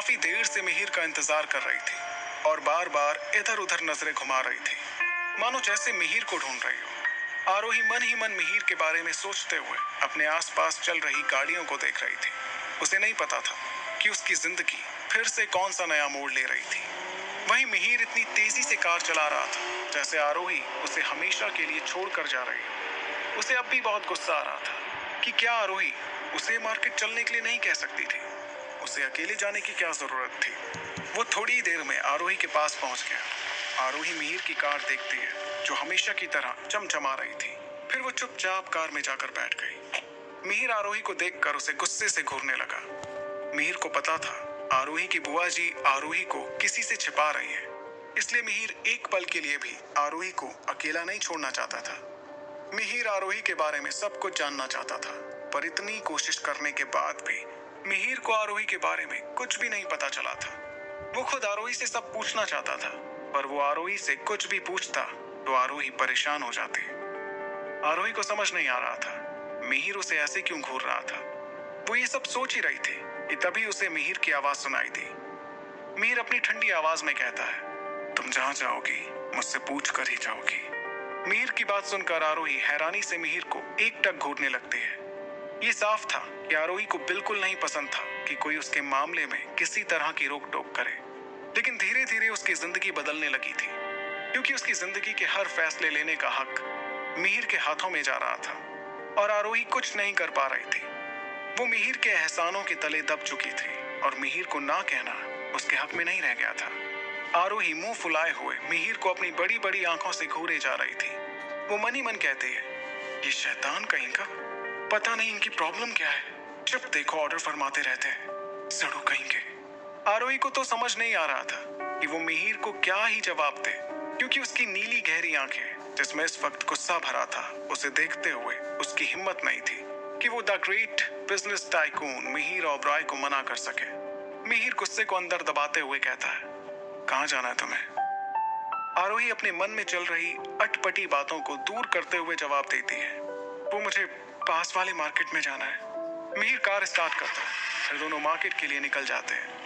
काफी देर से मिहिर का इंतजार कर रही थी और बार बार इधर उधर नजरें घुमा रही थी, मानो जैसे मिहिर को ढूंढ रही हो। आरोही मन ही मन मिहिर के बारे में सोचते हुए अपने आसपास चल रही गाड़ियों को देख रही थी। उसे नहीं पता था कि उसकी जिंदगी फिर से कौन सा नया मोड़ ले रही थी। वहीं मिहिर इतनी तेजी से कार चला रहा था जैसे आरोही उसे हमेशा के लिए छोड़कर जा रही हो। उसे अब भी बहुत गुस्सा आ रहा था कि क्या आरोही उसे मार्केट चलने के लिए नहीं कह सकती थी। उसे अकेले जाने की क्या जरूरत थी। वो थोड़ी ही देर में आरोही के पास पहुंच गया। आरोही मिहिर की कार देखती है जो हमेशा की तरह चमचमा रही थी। फिर वो चुपचाप कार में जाकर बैठ गई। मिहिर आरोही को देखकर उसे गुस्से से घूरने लगा। मिहिर को पता था आरोही की बुआ जी आरोही को किसी से छिपा रही है, इसलिए मिहिर एक पल के लिए भी आरोही को अकेला नहीं छोड़ना चाहता था। मिहिर आरोही के बारे में सब कुछ जानना चाहता था, पर इतनी कोशिश करने के बाद भी मिहिर को आरोही के बारे में कुछ भी नहीं पता चला था। वो खुद आरोही से सब पूछना चाहता था, पर वो आरोही से कुछ भी पूछता तो आरोही परेशान हो जाती। आरोही को समझ नहीं आ रहा था मिहिर उसे ऐसे क्यों घूर रहा था। वो ये सब सोच ही रही थी कि तभी उसे मिहिर की आवाज सुनाई दी। मिहिर अपनी ठंडी आवाज में कहता है, तुम जहां जाओगी मुझसे पूछ कर ही जाओगी। मिहिर की बात सुनकर आरोही हैरानी से मिहिर को एकटक घूरने लगती है। ये साफ था कि आरोही को बिल्कुल नहीं पसंद था कि कोई उसके मामले में किसी तरह की रोक टोक करे। लेकिन धीरे धीरे उसकी जिंदगी बदलने लगी थी, क्योंकि उसकी जिंदगी के हर फैसले लेने का हक मिहिर के हाथों में जा रहा था और आरोही कुछ नहीं कर पा रही थी। वो मिहिर के एहसानों के तले दब चुकी थी और मिहिर को ना कहना उसके हक में नहीं रह गया था। आरोही मुंह फुलाए हुए मिहिर को अपनी बड़ी बड़ी आंखों से घूरे जा रही थी। वो मन ही मन कहती है, ये शैतान कहीं का, पता नहीं इनकी प्रॉब्लम क्या है, जब देखो ऑर्डर फरमाते रहते हैं, सड़ू कहीं के। आरोही को तो समझ नहीं आ रहा था कि वो मिहिर को क्या ही जवाब दे, क्योंकि उसकी नीली गहरी आंखें जिसमें इस वक्त गुस्सा भरा था, उसे देखते हुए उसकी हिम्मत नहीं थी कि वो the great business tycoon Mihir Oberoi को मना कर सके। मिहिर गुस्से को अंदर दबाते हुए कहता है, कहाँ जाना है तुम्हें। आरोही अपने मन में चल रही अटपटी बातों को दूर करते हुए जवाब देती है, वो मुझे पास वाले मार्केट में जाना है। मिहिर कार स्टार्ट करता है, फिर दोनों मार्केट के लिए निकल जाते हैं।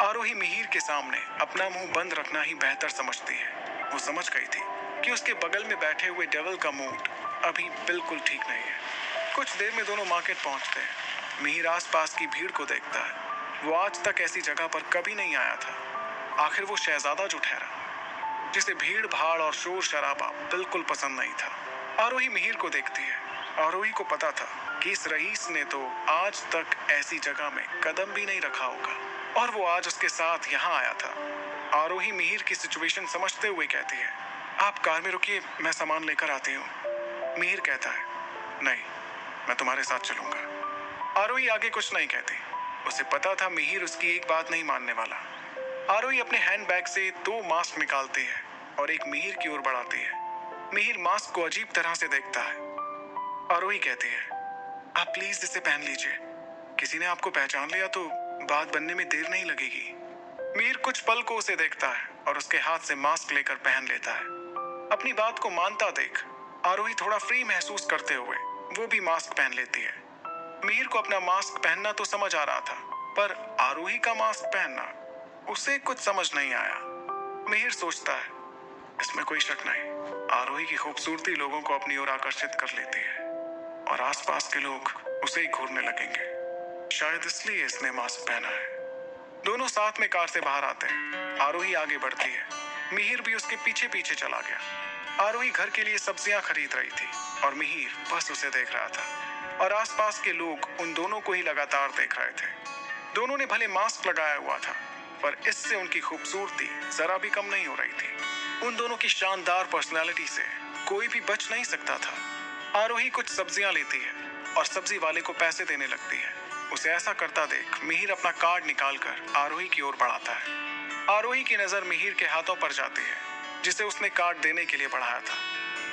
आरोही मिहिर के सामने अपना मुंह बंद रखना ही बेहतर समझती है। वो समझ गई थी कि उसके बगल में बैठे हुए डेविल का मूड अभी बिल्कुल ठीक नहीं है। कुछ देर में दोनों मार्केट पहुंचते हैं। मिहिर आसपास की भीड़ को देखता है। वो आज तक ऐसी जगह पर कभी नहीं आया था। आखिर वो शहजादा जो ठहरा, जिसे भीड़ भाड़ और शोर शराबा बिल्कुल पसंद नहीं था। आरोही मिहिर को देखती है। आरोही को पता था कि इस रईस ने तो आज तक ऐसी जगह में कदम भी नहीं रखा होगा और वो आज उसके साथ यहाँ आया था। आरोही मिहिर की सिचुएशन समझते हुए कहती है, आप कार में रुकिए, मैं सामान लेकर आती हूँ। मिहिर कहता है, नहीं, मैं तुम्हारे साथ चलूंगा। आरोही आगे कुछ नहीं कहती। उसे पता था मिहिर उसकी एक बात नहीं मानने वाला। आरोही अपने हैंडबैग से 2 मास्क निकालती है और एक मिहिर की ओर बढ़ाती है। मिहिर मास्क को अजीब तरह से देखता है। आरोही कहती है, आप प्लीज इसे पहन लीजिए, किसी ने आपको पहचान लिया तो बात बनने में देर नहीं लगेगी। मिहिर कुछ पल को उसे देखता है और उसके हाथ से मास्क लेकर पहन लेता है। अपनी बात को मानता देख आरोही थोड़ा फ्री महसूस करते हुए वो भी मास्क पहन लेती है। मिहिर को अपना मास्क पहनना तो समझ आ रहा था, पर आरोही का मास्क पहनना उसे कुछ समझ नहीं आया। मिहिर सोचता है, इसमें कोई शक नहीं, आरोही की खूबसूरती लोगों को अपनी ओर आकर्षित कर लेती है और आसपास के लोग उसे ही घूरने लगेंगे। शायद इसलिए इसने मास्क पहना है। दोनों साथ में कार से बाहर आते हैं। आरोही आगे बढ़ती है, मिहिर भी उसके पीछे पीछे चला गया। आरोही घर के लिए सब्जियां खरीद रही थी और मिहिर बस उसे देख रहा था और आसपास के लोग उन दोनों को ही लगातार देख रहे थे। दोनों ने भले मास्क लगाया हुआ था, पर इससे उनकी खूबसूरती जरा भी कम नहीं हो रही थी। उन दोनों की शानदार पर्सनालिटी से कोई भी बच नहीं सकता था। आरोही कुछ सब्जियां लेती है और सब्जी वाले को पैसे देने लगती है। उसे ऐसा करता देख मिहिर अपना कार्ड निकालकर आरोही की ओर बढ़ाता है। आरोही की नजर मिहिर के हाथों पर जाती है, जिसे उसने कार्ड देने के लिए बढ़ाया था।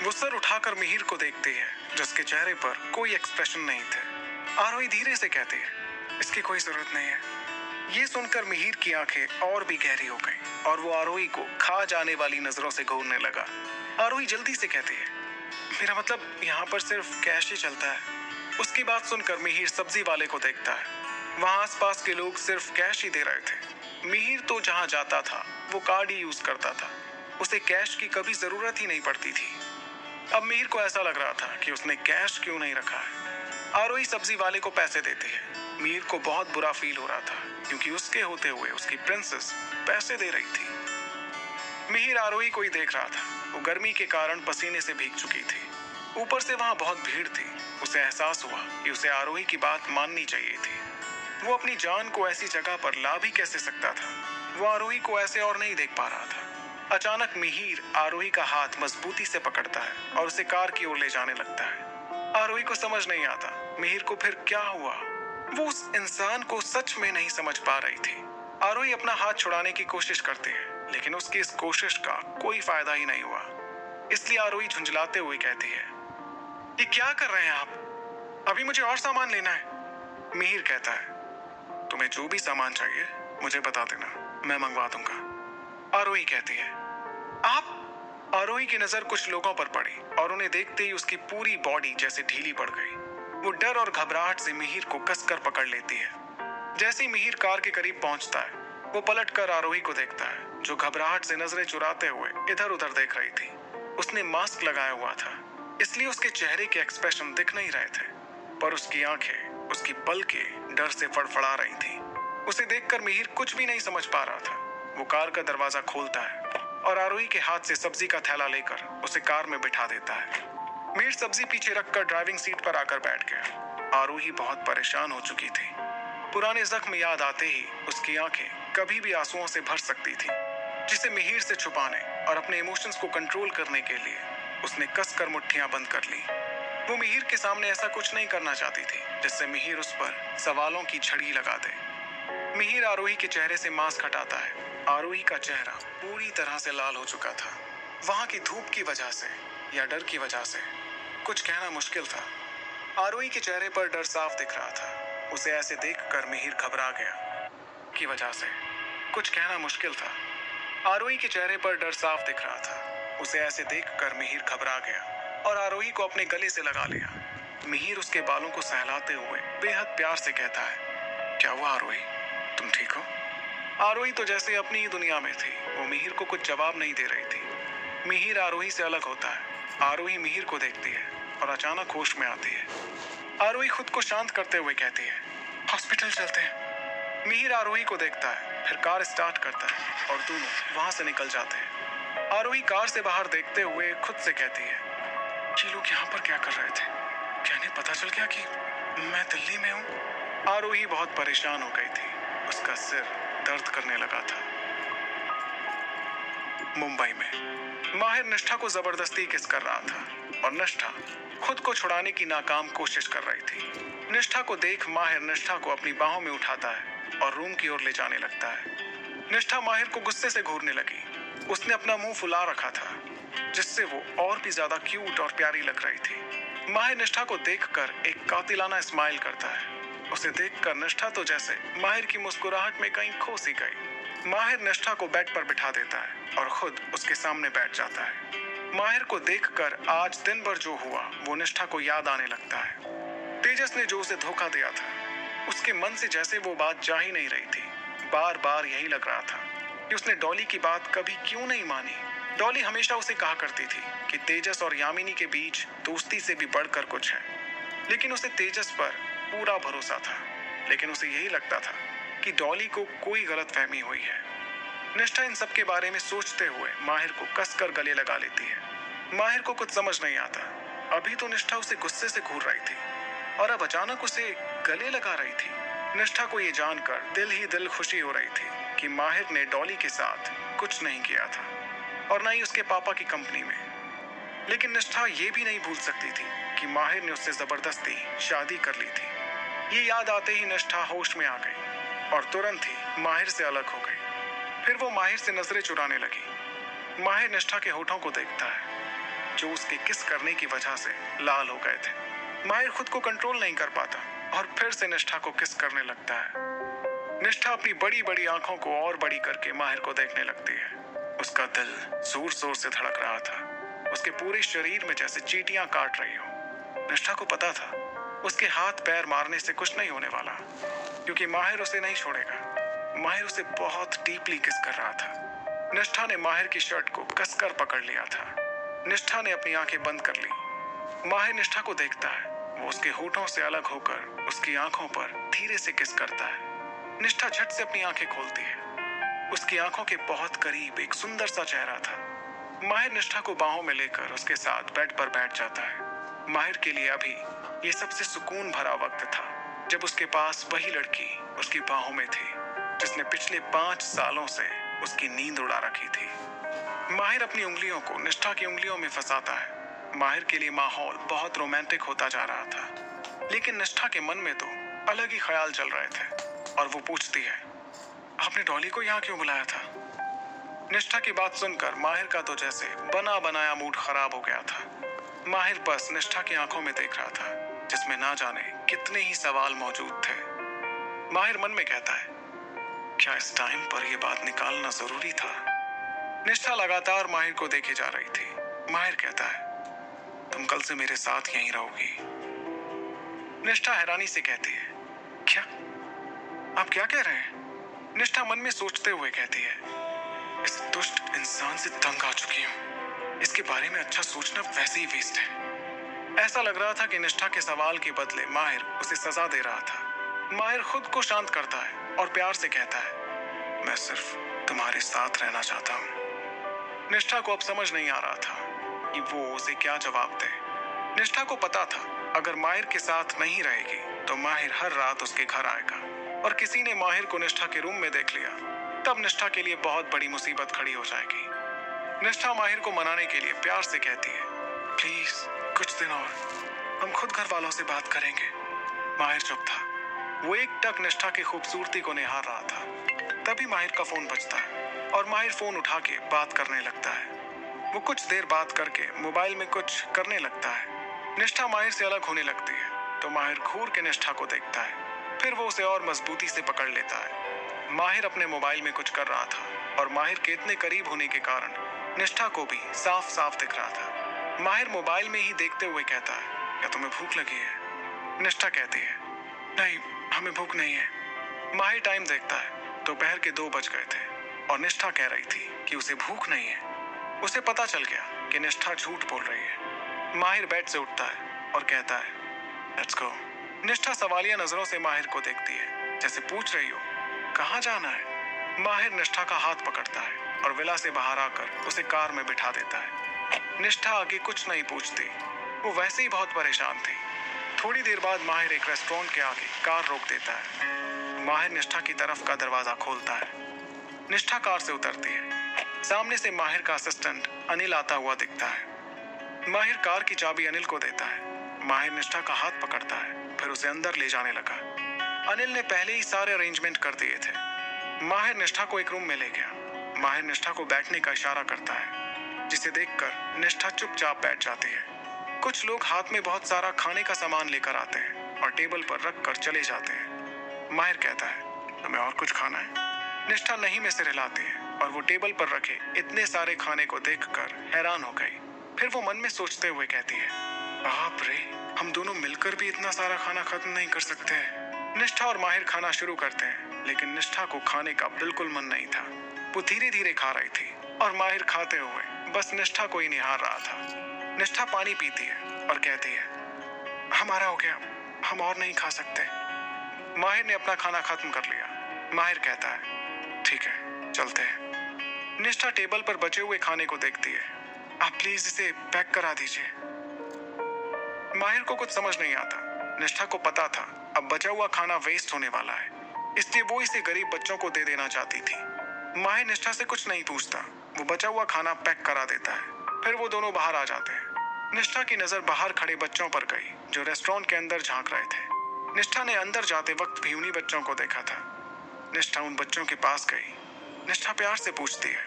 वो सर उठाकर मिहिर को देखती है, जिसके चेहरे पर कोई एक्सप्रेशन नहीं थे। आरोही धीरे से कहती है, इसकी कोई जरूरत नहीं है। ये सुनकर मिहिर की आंखें और भी गहरी हो गईं और वो आरोही को खा जाने वाली नजरों से घूरने लगा। आरोही जल्दी से कहती है, मेरा मतलब यहाँ पर सिर्फ कैश ही चलता है। उसकी बात सुनकर मिहिर सब्जी वाले को देखता है। वहां आसपास के लोग सिर्फ कैश ही दे रहे थे। मिहिर तो जहां जाता था वो कार्ड ही यूज करता था, उसे कैश की कभी जरूरत ही नहीं पड़ती थी। अब मिहिर को ऐसा लग रहा था कि उसने कैश क्यों नहीं रखा है। आरोही सब्जी वाले को पैसे देते हैं। मिहिर को बहुत बुरा फील हो रहा था क्योंकि उसके होते हुए उसकी प्रिंसेस पैसे दे रही थी। मिहिर आरोही को ही देख रहा था। वो गर्मी के कारण पसीने से भीग चुकी थी, ऊपर से वहां बहुत भीड़ थी। उसे एहसास हुआ कि उसे आरोही की बात माननी चाहिए थी। वो अपनी जान को ऐसी जगह पर ला भी कैसे सकता था। वो आरोही को ऐसे और नहीं देख पा रहा था। अचानक मिहिर आरोही का हाथ मजबूती से पकड़ता है और उसे कार की ओर ले जाने लगता है। आरोही को समझ नहीं आता मिहिर को फिर क्या हुआ। वो उस इंसान को सच में नहीं समझ पा रही थी। आरोही अपना हाथ छुड़ाने की कोशिश करती है लेकिन उसकी इस कोशिश का कोई फायदा ही नहीं हुआ। इसलिए आरोही झुंझलाते हुए कहती है, ये क्या कर रहे हैं आप? अभी मुझे और सामान लेना है। मिहिर कहता है, तुम्हें जो भी सामान चाहिए मुझे बता देना, मैं मंगवा दूंगा। आरोही कहती है, आप? आरोही की नजर कुछ लोगों पर पड़ी और उन्हें देखते ही उसकी पूरी बॉडी जैसे ढीली पड़ गई। वो डर और घबराहट से मिहिर को कसकर पकड़ लेती है। जैसे ही मिहिर कार के करीब पहुंचता है वो पलटकर आरोही को देखता है जो घबराहट से नजरें चुराते हुए इधर उधर देख रही थी। उसने मास्क लगाया हुआ था इसलिए उसके चेहरे के एक्सप्रेशन दिख नहीं रहे थे, पर उसकी आंखें, उसकी पलकें डर से फड़फड़ा रही थी। उसे देखकर मिहिर कुछ भी नहीं समझ पा रहा था। वो कार का दरवाजा खोलता है और आरोही के हाथ से सब्जी का थैला लेकर उसे कार में बिठा देता है। मिहिर सब्जी पीछे रखकर ड्राइविंग सीट पर आकर बैठ गया। आरोही बहुत परेशान हो चुकी थी। पुराने जख्म याद आते ही उसकी आंखें कभी भी आंसुओं से भर सकती थी, जिसे मिहिर से छुपाने और अपने इमोशंस को कंट्रोल करने के लिए उसने कसकर मुट्ठियां बंद कर ली। वो मिहिर के सामने ऐसा कुछ नहीं करना चाहती थी जिससे मिहिर उस पर सवालों की झड़ी लगा दे। मिहिर आरोही के चेहरे से मास्क हटाता है। आरोही का चेहरा पूरी तरह से लाल हो चुका था। वहां की धूप की वजह से या डर की वजह से कुछ कहना मुश्किल था। आरोही के चेहरे पर डर साफ दिख रहा था। उसे ऐसे देखकर मिहिर घबरा गया। की वजह से कुछ कहना मुश्किल था। आरोही के चेहरे पर डर साफ दिख रहा था। उसे ऐसे देखकर मिहिर घबरा गया और आरोही को अपने गले से लगा लिया। मिहिर उसके बालों को सहलाते हुए बेहद प्यार से कहता है, क्या हुआ आरोही, तुम ठीक हो? आरोही तो जैसे अपनी ही दुनिया में थी। वो मिहिर को कुछ जवाब नहीं दे रही थी। मिहिर आरोही से अलग होता है। आरोही मिहिर को देखती है और अचानक होश में आती है। आरोही खुद को शांत करते हुए कहती है, हॉस्पिटल चलते हैं। मिहिर आरोही को देखता है, फिर कार स्टार्ट करता है और दोनों वहां से निकल जाते हैं। आरोही कार से बाहर देखते हुए खुद से कहती है, ये लोग यहाँ पर क्या कर रहे थे? क्या इन्हें पता चल गया कि मैं दिल्ली में हूँ? आरोही बहुत परेशान हो गई थी। उसका सिर दर्द करने लगा था। मुंबई में माहिर निष्ठा को जबरदस्ती किस कर रहा था और निष्ठा खुद को छुड़ाने की नाकाम कोशिश कर रही थी। निष्ठा को देख माहिर निष्ठा को अपनी बाहों में उठाता है और रूम की ओर ले जाने लगता है। निष्ठा माहिर को गुस्से से घूरने लगी। उसने अपना मुंह फुला रखा था जिससे वो और भी ज्यादा क्यूट और प्यारी लग रही थी। माहिर निष्ठा को देखकर एक कातिलाना स्माइल करता है। उसे देखकर निष्ठा तो जैसे माहिर की मुस्कुराहट में कहीं खो सी गई। माहिर निष्ठा को बेड पर बिठा देता है और खुद उसके सामने बैठ जाता है। माहिर को देखकर आज दिन भर जो हुआ वो निष्ठा को याद आने लगता है। तेजस ने जो उसे धोखा दिया था, उसके मन से जैसे वो बात जा ही नहीं रही थी। बार बार यही लग रहा था कि उसने डॉली की बात कभी क्यों नहीं मानी। डॉली हमेशा उसे कहा करती थी कि तेजस और यामिनी के बीच दोस्ती से भी बढ़कर कुछ है, लेकिन उसे तेजस पर पूरा भरोसा था। लेकिन उसे यही लगता था कि डॉली को कोई गलतफहमी हुई है। निष्ठा इन सब के बारे में सोचते हुए माहिर को कसकर गले लगा लेती है। माहिर को कुछ समझ नहीं आता। अभी तो निष्ठा उसे गुस्से से घूर रही थी और अब अचानक उसे गले लगा रही थी। निष्ठा को ये जानकर दिल ही दिल खुशी हो रही थी कि माहिर ने डॉली के साथ कुछ नहीं किया था और न ही उसके पापा की कंपनी में। लेकिन निष्ठा ये भी नहीं भूल सकती थी कि माहिर ने उससे जबरदस्ती शादी कर ली थी। ये याद आते ही निष्ठा होश में आ गई और तुरंत ही माहिर से अलग हो गई। फिर वो माहिर से नजरें चुराने लगी। माहिर निष्ठा के होठों को देखता है जो उसके किस करने की वजह से लाल हो गए थे। माहिर खुद को कंट्रोल नहीं कर पाता और फिर से निष्ठा को किस करने लगता है। निष्ठा अपनी बड़ी बड़ी आंखों को और बड़ी करके माहिर को देखने लगती है। उसका दिल जोर जोर से धड़क रहा था। उसके पूरे शरीर में जैसे चींटियां काट रही हो। निष्ठा को पता था उसके हाथ पैर मारने से कुछ नहीं होने वाला, क्योंकि माहिर उसे नहीं छोड़ेगा। माहिर उसे बहुत डीपली किस कर रहा था। निष्ठा ने माहिर की शर्ट को कसकर पकड़ लिया था। निष्ठा ने अपनी आंखें बंद कर ली। माहिर निष्ठा को देखता है। वो उसके होठों से अलग होकर उसकी आंखों पर धीरे से किस करता है। निष्ठा झट से अपनी आंखें खोलती है। उसकी आंखों के बहुत करीब एक सुंदर सा चेहरा था। माहिर निष्ठा को बाहों में लेकर उसके साथ बेड पर बैठ जाता है। माहिर के लिए अभी ये सबसे सुकून भरा वक्त था जब उसके पास वही लड़की उसकी बाहों में थी जिसने पिछले 5 सालों से उसकी नींद उड़ा रखी थी। माहिर अपनी उंगलियों को निष्ठा की उंगलियों में फंसाता है। माहिर के लिए माहौल बहुत रोमांटिक होता जा रहा था, लेकिन निष्ठा के मन में तो अलग ही ख्याल चल रहे थे और वो पूछती है, आपने डॉली को यहाँ क्यों बुलाया था? निष्ठा की बात सुनकर माहिर का तो जैसे बना बनाया मूड खराब हो गया था। माहिर बस निष्ठा की आंखों में देख रहा था जिसमें ना जाने कितने ही सवाल मौजूद थे। माहिर मन में कहता है, क्या इस टाइम पर यह बात निकालना जरूरी था? निष्ठा लगातार माहिर को देखे जा रही थी। माहिर कहता है, तुम कल से मेरे साथ यहीं रहोगी। निष्ठा हैरानी से कहती है, क्या? आप क्या कह रहे हैं? निष्ठा मन में सोचते हुए कहती है, इस दुष्ट इंसान से तंग आ चुकी हूं। इसके बारे में अच्छा सोचना वैसे ही वेस्ट है। ऐसा लग रहा था कि निष्ठा के सवाल के बदले माहिर उसे सजा दे रहा था। माहिर खुद को शांत करता है और प्यार से कहता है, मैं सिर्फ तुम्हारे साथ रहना चाहता हूं। निष्ठा को अब समझ नहीं आ रहा था कि वो उसे क्या जवाब दे। निष्ठा को पता था अगर माहिर के साथ नहीं रहेगी तो माहिर हर रात उसके घर आएगा, और किसी ने माहिर को निष्ठा के रूम में देख लिया तब निष्ठा के लिए बहुत बड़ी मुसीबत खड़ी हो जाएगी। निष्ठा माहिर को मनाने के लिए प्यार से कहती है, प्लीज कुछ दिन और, हम खुद घर वालों से बात करेंगे। माहिर चुप था। वो एक टक निष्ठा की खूबसूरती को निहार रहा था। तभी माहिर का फोन बजता है और माहिर फोन उठा के बात करने लगता है। वो कुछ देर बात करके मोबाइल में कुछ करने लगता है। निष्ठा माहिर से अलग होने लगती है तो माहिर घूर के निष्ठा को देखता है। फिर वो उसे और मजबूती से पकड़ लेता है। माहिर अपने मोबाइल में कुछ कर रहा था और माहिर के इतने करीब होने के कारण निष्ठा को भी साफ साफ दिख रहा था। माहिर मोबाइल में ही देखते हुए कहता है, क्या तुम्हें भूख लगी है? निष्ठा कहती है, नहीं, हमें भूख नहीं है। माहिर टाइम देखता है, दोपहर के 2 बज गए थे और निष्ठा कह रही थी कि उसे भूख नहीं है। उसे पता चल गया कि निष्ठा झूठ बोल रही है। माहिर बेड से उठता है और कहता है, लेट्स गो। निष्ठा सवालिया नजरों से माहिर को देखती है, जैसे पूछ रही हो, कहाँ जाना है? माहिर निष्ठा का हाथ पकड़ता है और विला से बाहर आकर उसे कार में बिठा देता है। निष्ठा आगे कुछ नहीं पूछती, वो वैसे ही बहुत परेशान थी। थोड़ी देर बाद माहिर एक रेस्टोरेंट के आगे कार रोक देता है। माहिर निष्ठा की तरफ का दरवाजा खोलता है। निष्ठा कार से उतरती है। सामने से माहिर का असिस्टेंट अनिल आता हुआ दिखता है। माहिर कार की चाबी अनिल को देता है। माहिर निष्ठा का हाथ पकड़ता है, फिर उसे अंदर ले जाने लगा। अनिल ने पहले ही सारे अरेंजमेंट कर दिए थे। माहिर निष्ठा को एक रूम में ले गया। माहिर निष्ठा को बैठने का इशारा करता है, जिसे देखकर निष्ठा चुपचाप बैठ जाती है। कुछ लोग हाथ में बहुत सारा खाने का सामान लेकर आते हैं और टेबल पर रख कर चले जाते हैं। माहिर कहता है, तुम्हें और कुछ खाना है? निष्ठा नहीं में सिर हिलाती है और वो टेबल पर रखे इतने सारे खाने को देखकर हैरान हो गई। फिर वो मन में सोचते हुए कहती है, बाप रे, हम दोनों मिलकर भी इतना सारा खाना खत्म नहीं कर सकते। निष्ठा और माहिर खाना शुरू करते हैं, लेकिन निष्ठा को खाने का बिल्कुल मन नहीं था। वो धीरे धीरे खा रही थी और माहिर खाते हुए बस निष्ठा को ही निहार रहा था। निष्ठा पानी पीती है और कहती है, हमारा हो गया, हम और नहीं खा सकते। माहिर ने अपना खाना खत्म कर लिया। माहिर कहता है, ठीक है, चलते हैं। निष्ठा टेबल पर बचे हुए खाने को देखती है, आप प्लीज इसे पैक करा दीजिए। माहिर को कुछ समझ नहीं आता। निष्ठा को पता था अब बचा हुआ खाना वेस्ट होने वाला है, इसलिए वो इसे गरीब बच्चों को दे देना चाहती थी। माहिर निष्ठा से कुछ नहीं पूछता, वो बचा हुआ खाना पैक करा देता है। फिर वो दोनों बाहर आ जाते हैं। निष्ठा की नजर बाहर खड़े बच्चों पर गई जो रेस्टोरेंट के अंदर झांक रहे थे। निष्ठा ने अंदर जाते वक्त भी उन्हीं बच्चों को देखा था। निष्ठा उन बच्चों के पास गई। निष्ठा प्यार से पूछती है,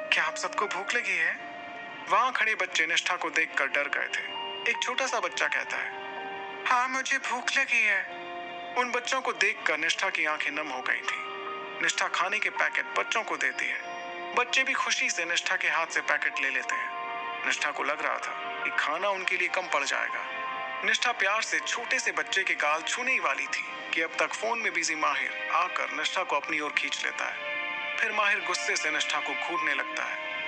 क्या आप सबको भूख लगी है? वहां खड़े बच्चे निष्ठा को देखकर डर गए थे। एक छोटा सा बच्चा कहता है, हाँ, मुझे भूख लगी है। उन बच्चों को देखकर निष्ठा की आंखें नम हो गई थी। निष्ठा खाने के पैकेट बच्चों को देती है। बच्चे भी खुशी से निष्ठा के हाथ से पैकेट ले लेते हैं। निष्ठा को लग रहा था कि खाना उनके लिए कम पड़ जाएगा। निष्ठा प्यार से छोटे से बच्चे के गाल छूने ही वाली थी कि अब तक फोन में बिजी माहिर आकर निष्ठा को अपनी ओर खींच लेता है। फिर माहिर गुस्से से निष्ठा को घूरने लगता है